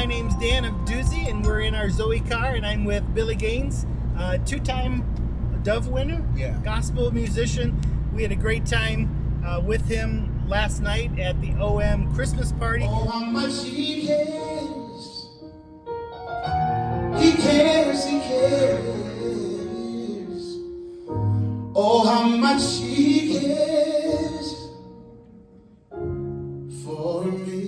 My name's Dan of DUZIE, and we're in our Zoe car, and I'm with Billy Gaines, two-time Dove winner, gospel musician. We had a great time with him last night at the OM Christmas party. Oh, how much he cares. He cares, he cares. Oh, how much he cares for me.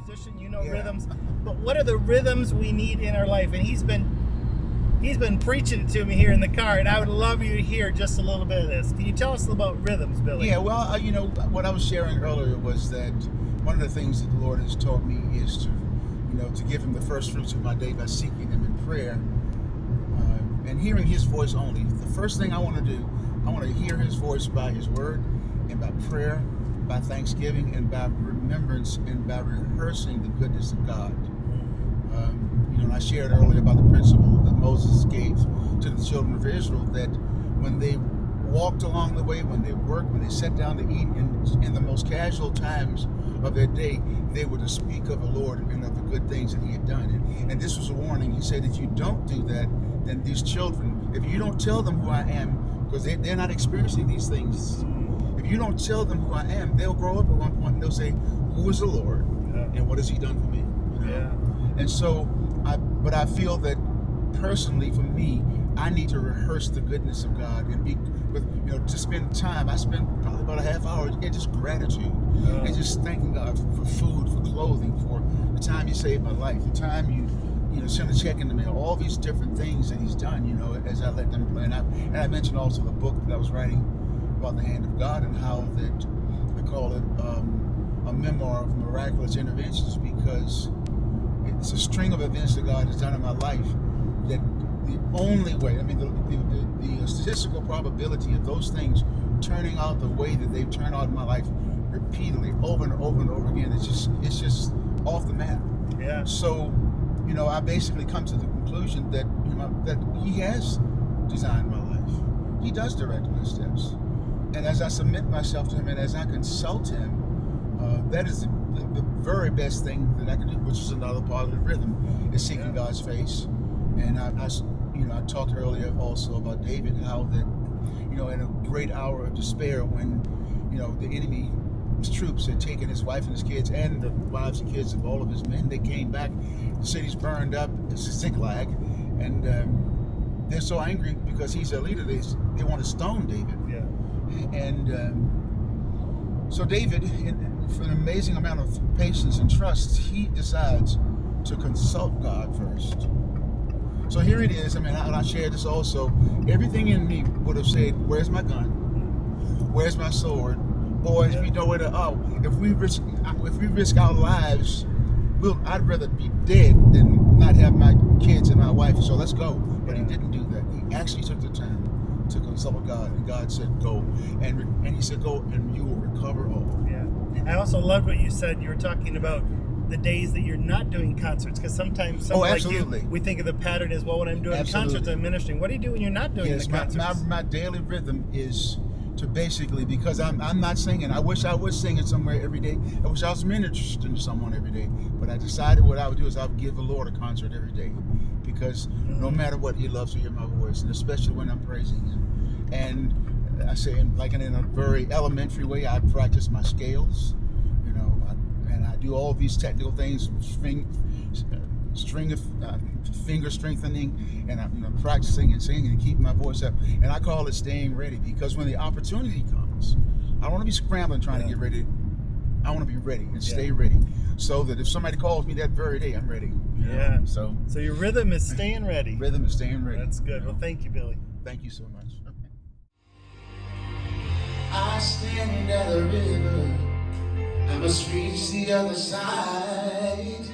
Musician, you know rhythms, but what are the rhythms we need in our life? And he's been preaching it to me here in the car, and I would love you to hear just a little bit of this. Can you tell us about rhythms, Billy? Yeah, well, what I was sharing earlier was that one of the things that the Lord has taught me is to give Him the first fruits of my day by seeking Him in prayer and hearing His voice only. The first thing I want to do, I want to hear His voice by His Word and by prayer, by thanksgiving, and by remembrance, and by rehearsing the goodness of God. I shared earlier about the principle that Moses gave to the children of Israel, that when they walked along the way, when they worked, when they sat down to eat, in the most casual times of their day, they were to speak of the Lord and of the good things that He had done. And this was a warning. He said, if you don't do that, then these children, if you don't tell them who I am, because they're not experiencing these things, if you don't tell them who I am, they'll grow up at one point and they'll say, who is the Lord? And what has He done for me? And so, but I feel that personally for me, I need to rehearse the goodness of God and to spend time. I spend probably about a half hour in just gratitude and just thanking God for food, for clothing, for the time He saved my life, the time you send a check in the mail, all these different things that He's done, as I let them play. And I mentioned also the book that I was writing about the hand of God, and how that I call it a memoir of miraculous interventions, because it's a string of events that God has done in my life that the only way, the statistical probability of those things turning out the way that they've turned out in my life repeatedly, over and over and over again, it's just off the map. Yeah. So, I basically come to the conclusion that that He has designed my life. He does direct my steps, and as I submit myself to Him and as I consult Him, that is the very best thing that I can do, which is another positive rhythm, is seeking God's face. And I talked earlier also about David, how that, in a great hour of despair, when, the enemy's troops had taken his wife and his kids and the wives and kids of all of his men, they came back, the city's burned up, it's a Ziklag, and they're so angry because he's their leader, they want to stone David. Yeah. And so David, for an amazing amount of patience and trust, he decides to consult God first. So here it is. I shared this also. Everything in me would have said, "Where's my gun? Where's my sword? Boys, we know where to. If we risk our lives, I'd rather be dead than not have my kids and my wife. So let's go." But he didn't do that. He actually took the time to consult God, and God said, "Go," and He said, "Go, and you will recover all." Yeah. I also loved what you said. You were talking about the days that you're not doing concerts, because sometimes someone like you, we think of the pattern as, well, when I'm doing concerts, I'm ministering. What do you do when you're not doing the concerts? My daily rhythm is to basically, because I'm not singing. I wish I was singing somewhere every day. I wish I was ministering to someone every day. But I decided what I would do is I would give the Lord a concert every day, because no matter what, He loves to hear my voice, and especially when I'm praising Him. And I say, in a very elementary way, I practice my scales, and I do all these technical things, finger strengthening, and I'm practicing and singing and keeping my voice up. And I call it staying ready, because when the opportunity comes, I don't want to be scrambling trying to get ready. I want to be ready and stay ready, so that if somebody calls me that very day, I'm ready. So your rhythm is staying ready. Rhythm is staying ready. That's good. Well, thank you, Billy. Thank you so much. I stand at the river, I must reach the other side.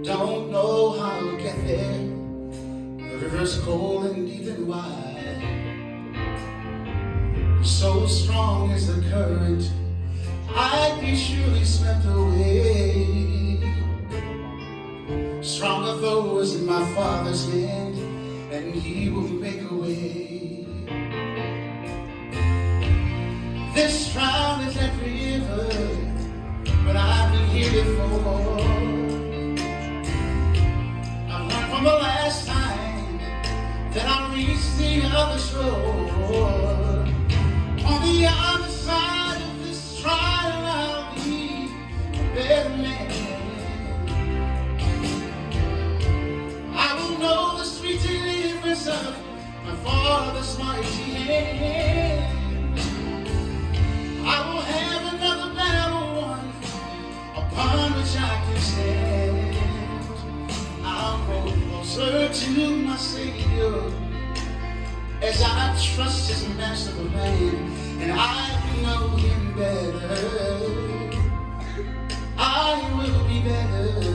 Don't know how to get there, the river's cold and deep and wide. So strong is the current, I'd be surely swept away. Stronger though is in my Father's hand, and He will make a way. This trial is that river I've learned from the last time that I reached the other shore. On the other side of this trial, I'll be a better man. I will know the sweet deliverance of my Father's mighty hand. I will have another battle won upon which I can stand. I'll grow closer to my Savior as I trust His masterful plan, and I will know Him better. I will be better.